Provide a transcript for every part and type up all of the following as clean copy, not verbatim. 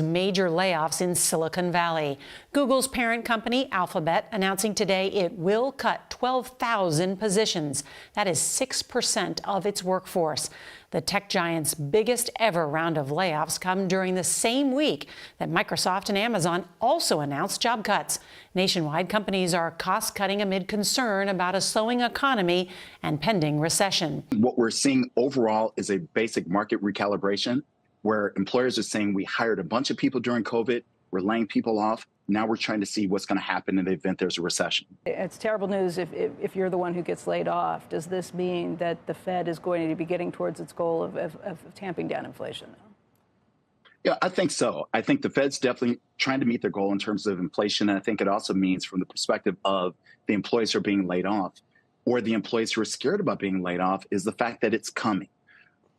Major layoffs in Silicon Valley. Google's parent company, Alphabet, announcing today it will cut 12,000 positions. That is 6% of its workforce. The tech giant's biggest ever round of layoffs come during the same week that Microsoft and Amazon also announced job cuts. Nationwide, companies are cost-cutting amid concern about a slowing economy and pending recession. What we're seeing overall is a basic market recalibration, where employers are saying we hired a bunch of people during COVID, we're laying people off. Now we're trying to see what's going to happen in the event there's a recession. It's terrible news if you're the one who gets laid off. Does this mean that the Fed is going to be getting towards its goal of tamping down inflation? Yeah, I think so. I think the Fed's definitely trying to meet their goal in terms of inflation. And I think it also means from the perspective of the employees who are being laid off or the employees who are scared about being laid off is the fact that it's coming.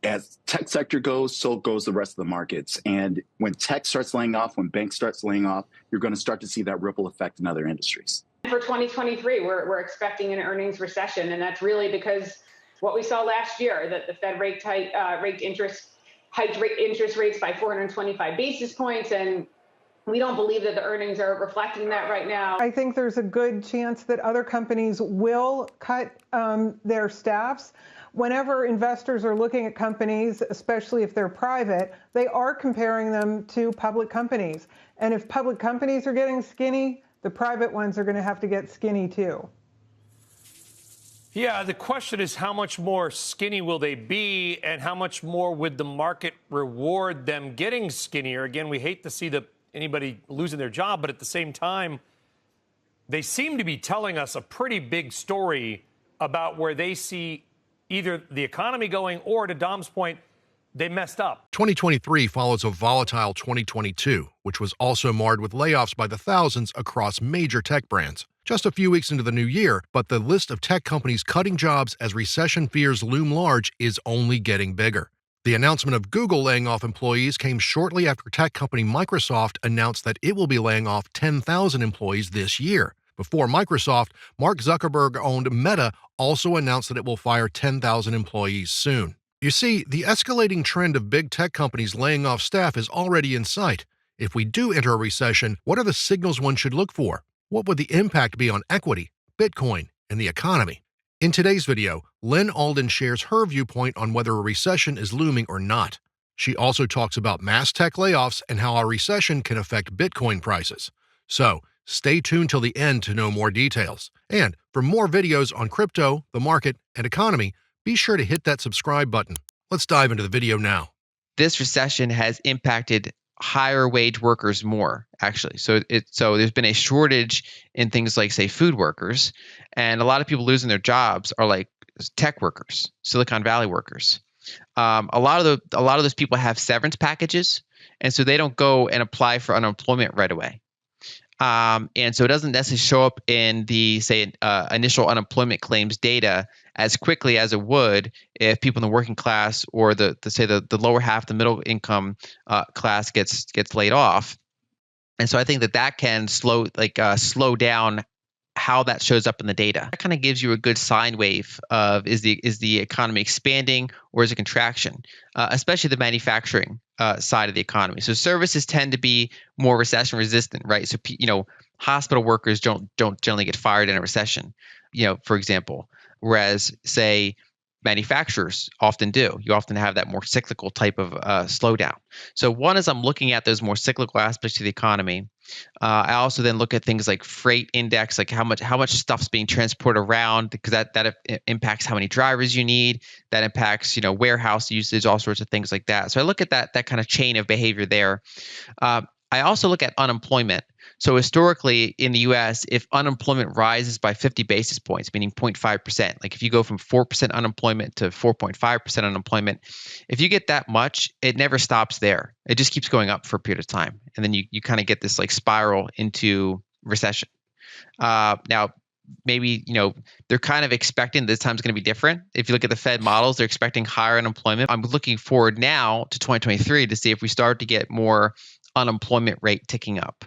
As tech sector goes, so goes the rest of the markets. And when tech starts laying off, when banks starts laying off, you're going to start to see that ripple effect in other industries. For 2023, we're expecting an earnings recession, and that's really because what we saw last year, that the Fed hiked interest rates by 425 basis points, and we don't believe that the earnings are reflecting that right now. I think there's a good chance that other companies will cut their staffs. Whenever investors are looking at companies, especially if they're private, they are comparing them to public companies. And if public companies are getting skinny, the private ones are going to have to get skinny too. Yeah, the question is how much more skinny will they be and how much more would the market reward them getting skinnier? Again, we hate to see anybody losing their job, but at the same time, they seem to be telling us a pretty big story about where they see either the economy going or, to Dom's point, they messed up. 2023 follows a volatile 2022, which was also marred with layoffs by the thousands across major tech brands. Just a few weeks into the new year, but the list of tech companies cutting jobs as recession fears loom large is only getting bigger. The announcement of Google laying off employees came shortly after tech company Microsoft announced that it will be laying off 10,000 employees this year. Before Microsoft, Mark Zuckerberg-owned Meta also announced that it will fire 10,000 employees soon. You see, the escalating trend of big tech companies laying off staff is already in sight. If we do enter a recession, what are the signals one should look for? What would the impact be on equity, Bitcoin, and the economy? In today's video, Lyn Alden shares her viewpoint on whether a recession is looming or not. She also talks about mass tech layoffs and how a recession can affect Bitcoin prices. So, stay tuned till the end to know more details. And for more videos on crypto, the market, and economy, be sure to hit that subscribe button. Let's dive into the video now. This recession has impacted higher wage workers more, actually. So there's been a shortage in things like, say, food workers, and a lot of people losing their jobs are like tech workers, Silicon Valley workers. A lot of those people have severance packages, and so they don't go and apply for unemployment right away. And so it doesn't necessarily show up in the, say, initial unemployment claims data as quickly as it would if people in the working class or the lower half, the middle income class gets laid off. And so I think that can slow down how that shows up in the data. That kind of gives you a good sine wave of is the economy expanding or is it contraction, especially the manufacturing side of the economy. So services tend to be more recession resistant, right? So hospital workers don't generally get fired in a recession, for example, whereas say manufacturers often do. You often have that more cyclical type of slowdown. So one is I'm looking at those more cyclical aspects of the economy. I also then look at things like freight index, like how much stuff's being transported around, because that impacts how many drivers you need. That impacts warehouse usage, all sorts of things like that. So I look at that kind of chain of behavior there. I also look at unemployment. So historically in the U.S., if unemployment rises by 50 basis points, meaning 0.5%, like if you go from 4% unemployment to 4.5% unemployment, if you get that much, it never stops there. It just keeps going up for a period of time. And then you kind of get this like spiral into recession. Now, maybe, they're kind of expecting this time's going to be different. If you look at the Fed models, they're expecting higher unemployment. I'm looking forward now to 2023 to see if we start to get more unemployment rate ticking up.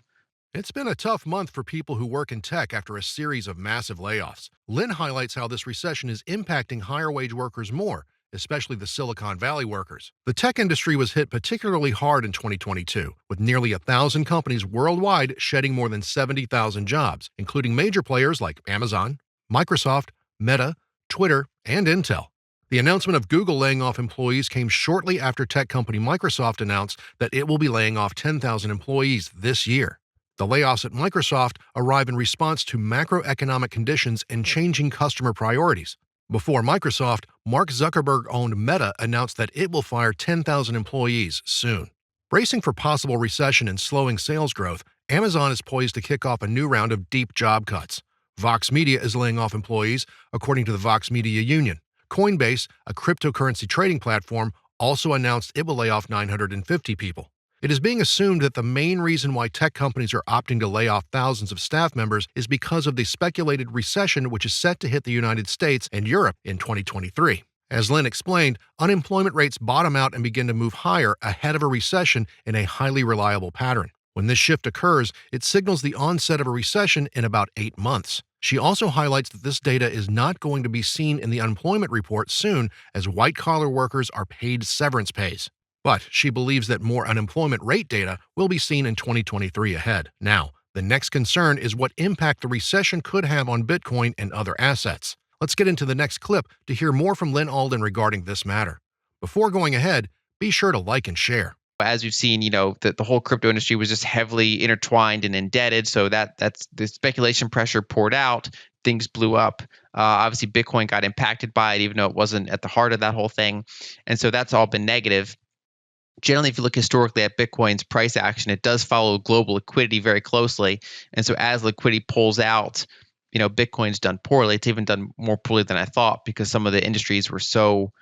It's been a tough month for people who work in tech after a series of massive layoffs. Lyn highlights how this recession is impacting higher wage workers more especially the Silicon Valley workers. The tech industry was hit particularly hard in 2022, with nearly 1,000 companies worldwide shedding more than 70,000 jobs, including major players like Amazon, Microsoft, Meta, Twitter, and Intel. The announcement of Google laying off employees came shortly after tech company Microsoft announced that it will be laying off 10,000 employees this year. The layoffs at Microsoft arrive in response to macroeconomic conditions and changing customer priorities. Before Microsoft, Mark Zuckerberg-owned Meta announced that it will fire 10,000 employees soon. Bracing for possible recession and slowing sales growth, Amazon is poised to kick off a new round of deep job cuts. Vox Media is laying off employees, according to the Vox Media Union. Coinbase, a cryptocurrency trading platform, also announced it will lay off 950 people. It is being assumed that the main reason why tech companies are opting to lay off thousands of staff members is because of the speculated recession which is set to hit the United States and Europe in 2023. As Lyn explained, unemployment rates bottom out and begin to move higher ahead of a recession in a highly reliable pattern. When this shift occurs, it signals the onset of a recession in about 8 months. She also highlights that this data is not going to be seen in the unemployment report soon, as white-collar workers are paid severance pays. But she believes that more unemployment rate data will be seen in 2023 ahead. Now, the next concern is what impact the recession could have on Bitcoin and other assets. Let's get into the next clip to hear more from Lyn Alden regarding this matter. Before going ahead, be sure to like and share. As we've seen, the whole crypto industry was just heavily intertwined and indebted. So that's the speculation pressure poured out. Things blew up. Obviously, Bitcoin got impacted by it, even though it wasn't at the heart of that whole thing. And so that's all been negative. Generally, if you look historically at Bitcoin's price action, it does follow global liquidity very closely. And so as liquidity pulls out, Bitcoin's done poorly. It's even done more poorly than I thought because some of the industries were so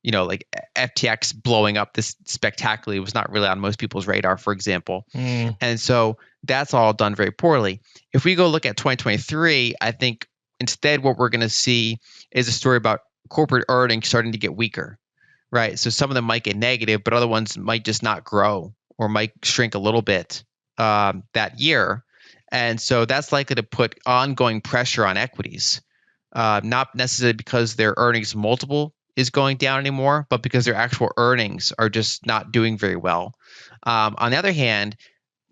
like FTX blowing up this spectacularly was not really on most people's radar, for example. And so that's all done very poorly. If we go look at 2023, I think instead what we're going to see is a story about corporate earnings starting to get weaker, right? So some of them might get negative, but other ones might just not grow or might shrink a little bit that year. And so that's likely to put ongoing pressure on equities, not necessarily because their earnings multiple is going down anymore, but because their actual earnings are just not doing very well. On the other hand,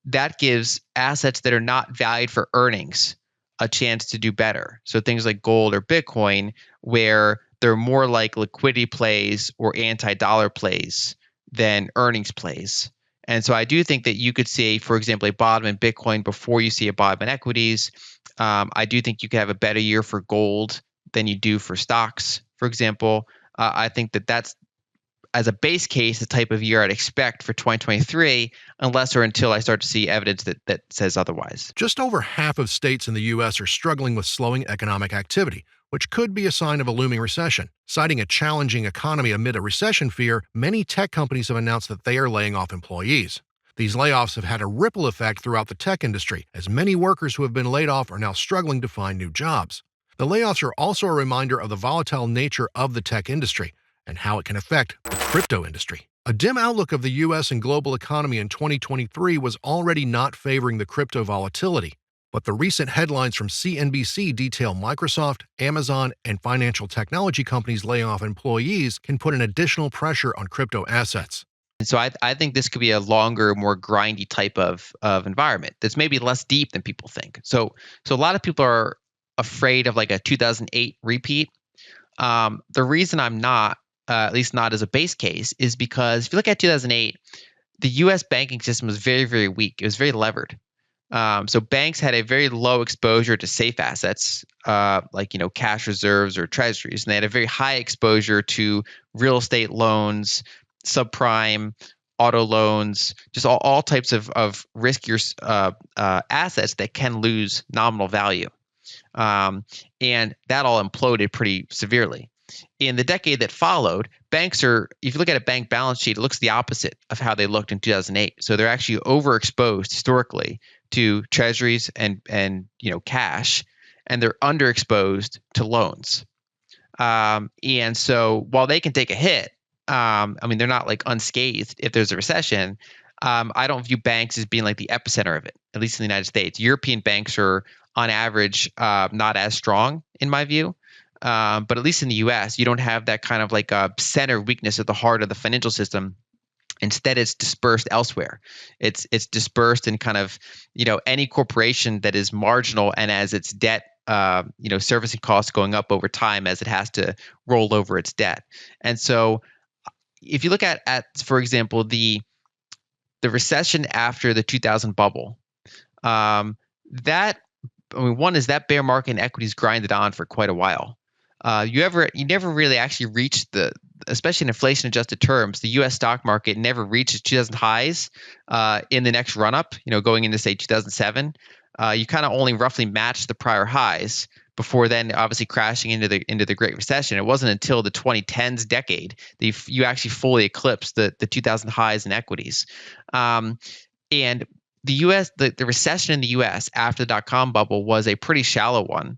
that gives assets that are not valued for earnings a chance to do better. So things like gold or Bitcoin, where they're more like liquidity plays or anti-dollar plays than earnings plays. And so I do think that you could see, for example, a bottom in Bitcoin before you see a bottom in equities. I do think you could have a better year for gold than you do for stocks, for example. I think that that's, as a base case, the type of year I'd expect for 2023, unless or until I start to see evidence that says otherwise. Just over half of states in the U.S. are struggling with slowing economic activity, which could be a sign of a looming recession. Citing a challenging economy amid a recession fear, many tech companies have announced that they are laying off employees. These layoffs have had a ripple effect throughout the tech industry, as many workers who have been laid off are now struggling to find new jobs. The layoffs are also a reminder of the volatile nature of the tech industry and how it can affect the crypto industry. A dim outlook of the U.S. and global economy in 2023 was already not favoring the crypto volatility, but the recent headlines from CNBC detail Microsoft, Amazon, and financial technology companies laying off employees can put an additional pressure on crypto assets. And so I think this could be a longer, more grindy type of environment that's maybe less deep than people think. So a lot of people are afraid of like a 2008 repeat. The reason I'm not, at least not as a base case, is because if you look at 2008, the U.S. banking system was very, very weak. It was very levered. So banks had a very low exposure to safe assets, like cash reserves or treasuries, and they had a very high exposure to real estate loans, subprime, auto loans, just all types of riskier assets that can lose nominal value. And that all imploded pretty severely. In the decade that followed, banks are, if you look at a bank balance sheet, it looks the opposite of how they looked in 2008. So they're actually overexposed historically to treasuries and cash, and they're underexposed to loans. And so while they can take a hit, they're not like unscathed if there's a recession. I don't view banks as being like the epicenter of it, at least in the United States. European banks are on average not as strong in my view. But at least in the U.S., you don't have that kind of like a center weakness at the heart of the financial system. Instead, it's dispersed elsewhere. It's dispersed in kind of, any corporation that is marginal, and as its debt, servicing costs going up over time as it has to roll over its debt. And so, if you look at for example, the recession after the 2000 bubble, one is that bear market in equities grinded on for quite a while. You never really actually reached especially in inflation adjusted terms, the U.S. stock market never reached its 2000 highs in the next run up. Going into say 2007, you kind of only roughly matched the prior highs before then obviously crashing into the Great Recession. It wasn't until the 2010s decade that you actually fully eclipsed the 2000 highs in equities. And the U.S. the recession in the U.S. after the dot-com bubble was a pretty shallow one.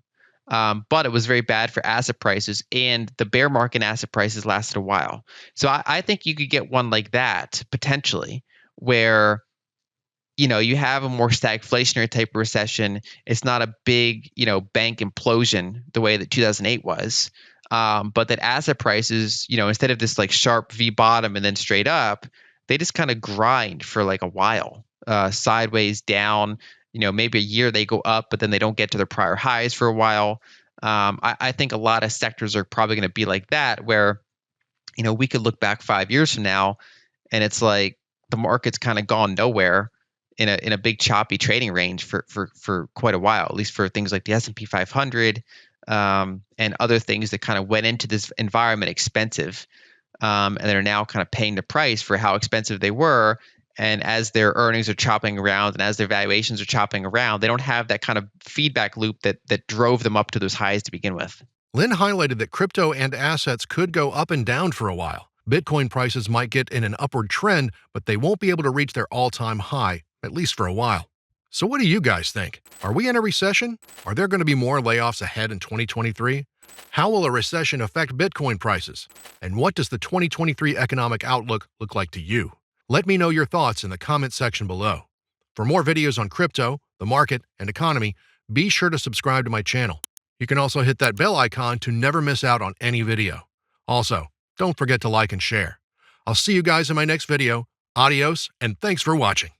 But it was very bad for asset prices, and the bear market in asset prices lasted a while. So I think you could get one like that potentially, where you have a more stagflationary type of recession. It's not a big bank implosion the way that 2008 was, but that asset prices instead of this like sharp V bottom and then straight up, they just kind of grind for like a while, sideways down. Maybe a year they go up, but then they don't get to their prior highs for a while. I think a lot of sectors are probably going to be like that, where, we could look back 5 years from now and it's like the market's kind of gone nowhere in a big choppy trading range for quite a while, at least for things like the S&P 500 and other things that kind of went into this environment expensive, and they're now kind of paying the price for how expensive they were. And as their earnings are chopping around and as their valuations are chopping around, they don't have that kind of feedback loop that drove them up to those highs to begin with. Lyn highlighted that crypto and assets could go up and down for a while. Bitcoin prices might get in an upward trend, but they won't be able to reach their all-time high, at least for a while. So what do you guys think? Are we in a recession? Are there going to be more layoffs ahead in 2023? How will a recession affect Bitcoin prices? And what does the 2023 economic outlook look like to you? Let me know your thoughts in the comment section below. For more videos on crypto, the market, and economy, be sure to subscribe to my channel. You can also hit that bell icon to never miss out on any video. Also, don't forget to like and share. I'll see you guys in my next video. Adios, and thanks for watching.